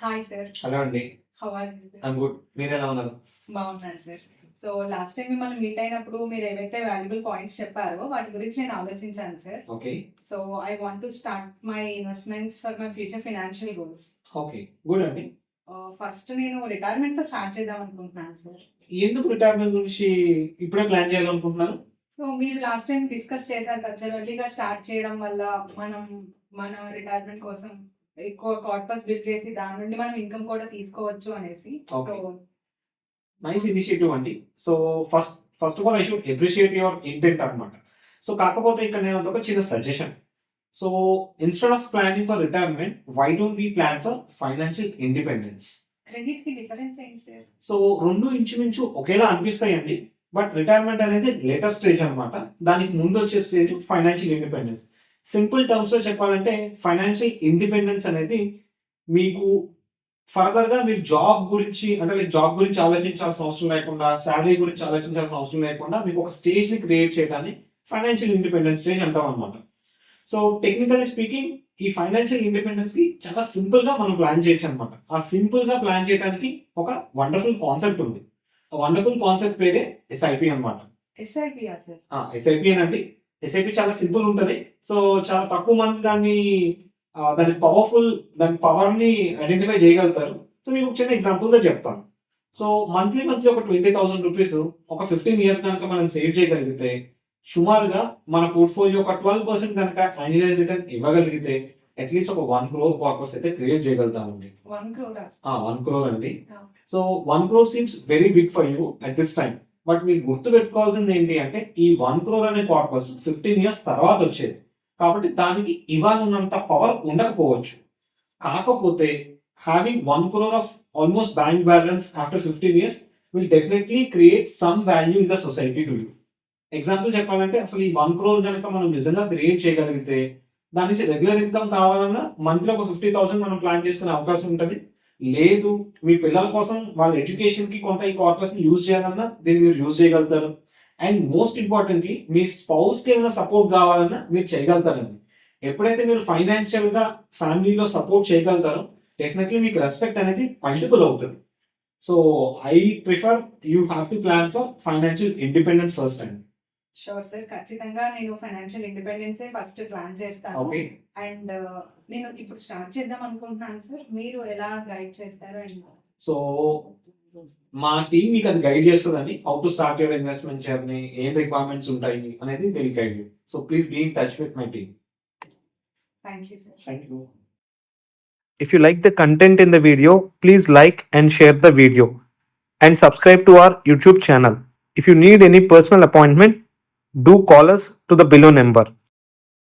Hi sir. Hello అండి. How are you sir? I'm good. మీరు ఎలా ఉన్నారు? బాగున్నాను సార్. సో లాస్ట్ టైం మిమ్మల్ని మీట్ అయినప్పుడు మీరు ఏవైతే వాల్యుబుల్ పాయింట్స్ చెప్పారో వాటి గురించి నేను ఆలోచించాను sir. Okay. So I want to start my investments for my future financial goals. Okay. Good అండి. ఫస్ట్ నేను రిటైర్మెంట్ తో స్టార్ట్ చేద్దాం అనుకుంటున్నాను సార్. ఎందుకు రిటైర్మెంట్ గురించి ఇప్పుడే ప్లాన్ చేయాలనుకుంటున్నారు? సో మీరు లాస్ట్ టైం డిస్కస్ చేశారు కదా సార్, ఎర్లీగా స్టార్ట్ చేయడం వల్ల మనం మన రిటైర్మెంట్ కోసం ఎక్కువ కార్పస్ బిల్డ్ చేసి దాని నుండి మనం ఇన్కమ్ కూడా తీసుకోవచ్చు అనేసి. Okay. సో నైస్ ఇనిషియేటివ్ అండి. So first of all I should appreciate your intent అనమాట. సో కాకపోతే ఇక్కడ నేను ఒక చిన్న suggestion. So instead of planning for retirement, why don't we plan for financial independence? రెండింటికి డిఫరెన్స్ ఏంటి సార్? సో రెండు ఇంచుమించు ఒకేలా అనిపిస్తాయండి. బట్ రిటైర్మెంట్ అనేది లేటెస్ట్ స్టేజ్ అనమాట. దానికి ముందు వచ్చే stage financial independence. Simple terms లో చెప్పాలంటే ఫైనాన్షియల్ ఇండిపెండెన్స్ అనేది మీకు ఫర్దర్ గా మీరు జాబ్ గురించి జాబ్ గురించి ఆలోచించాల్సిన అవసరం లేకుండా, శాలరీ గురించి ఆలోచించాల్సిన అవసరం లేకుండా మీకు ఒక స్టేజ్ ని క్రియేట్ చేయడాన్ని ఫైనాన్షియల్ ఇండిపెండెన్స్ స్టేజ్ అంటాం అనమాట. సో టెక్నికల్లీ స్పీకింగ్ ఈ ఫైనాన్షియల్ ఇండిపెండెన్స్ కి చాలా సింపుల్ గా మనం ప్లాన్ చేయొచ్చు అనమాట. ఆ సింపుల్ గా ప్లాన్ చేయడానికి ఒక వండర్ఫుల్ కాన్సెప్ట్ ఉంది. వండర్ఫుల్ కాన్సెప్ట్ పేరే ఎస్ఐపి అనమాట. ఎస్ఐపియా సార్? ఎస్ఐపి అనండి. ఎస్ఐపి చాలా సింపుల్ ఉంటుంది. సో చాలా తక్కువ మంది దాని పవర్ ని ఐడెంటిఫై చేయగలుగుతారు. సో మీకు ఒక చిన్న ఎగ్జాంపుల్ గా చెప్తాను. సో మంత్లీ ఒక 20,000 రూపీస్ ఒక 15 ఇయర్స్ కనుక మనం సేవ్ చేయగలిగితే, సుమారుగా మన పోర్ట్ఫోలియో ఒక 12% కనుక యాన్యువల్ రిటర్న్ ఇవ్వగలిగితే అట్లీస్ట్ ఒక 1 crore కార్పస్ అయితే క్రియేట్ చేయగలుగుతామండి. 1 crore? 1 crore అండి. So 1 crore seems very big for you at this time. But మీరు గుర్తు పెట్టుకోవాల్సింది ఏంటి అంటే ఈ 1 crore అనే కార్పస్ 15 ఇయర్స్ తర్వాత వచ్చేది. కాబట్టి దానికి ఇవాళ ఉన్నంత పవర్ ఉండకపోవచ్చు. కాకపోతే having 1 crore of almost bank balance after 15 years will definitely create some value in the society to you. Example చెప్పాలంటే అసలు ఈ 1 crore కనుక మనం నిజంగా క్రియేట్ చేయగలిగితే దాని నుంచి రెగ్యులర్ ఇన్కమ్ కావాలన్నా మంత్లీ ఒక 50,000 మనం ప్లాన్ చేసుకునే అవకాశం ఉంటుంది. లేదు మీ పిల్లల కోసం వాళ్ళ ఎడ్యుకేషన్ కి కొంత ఈ కార్పస్ ని యూజ్ చేయాలన్నా దీన్ని మీరు యూజ్ చేయగలుగుతారు. And most importantly me spouse కి ఏమైనా సపోర్ట్ కావాలన్నా మీరు చేయగలుగుతారండి. ఎప్పుడైతే మీరు ఫైనాన్షియల్ గా ఫ్యామిలీలో సపోర్ట్ చేయగలుగుతారో డెఫినెట్లీ మీకు రెస్పెక్ట్ అనేది మల్టిపుల్ అవుతుంది. So I prefer you have to plan for financial independence first అండి. షూర్ సార్, ఖచ్చితంగా నేను ఫైనాన్షియల్ ఇండిపెండెన్స్ ఫస్ట్ ప్లాన్ చేస్తాను. ఓకే. అండ్ నేను ఇప్పుడు స్టార్ట్ చేద్దాం అనుకుంటున్నాను సార్, మీరు ఎలా గైడ్ చేస్తారు? అండ్ సో మా టీం మీకు అది గైడ్ చేస్తుందండి. How to start your investment journey, ఏం రిక్వైర్మెంట్స్ ఉంటాయి అనేది they will guide you. So please be in touch with my team. Thank you sir. Thank you. If you like the content in the video, please like and share the video and subscribe to our YouTube channel. If you need any personal appointment, do call us to the below number.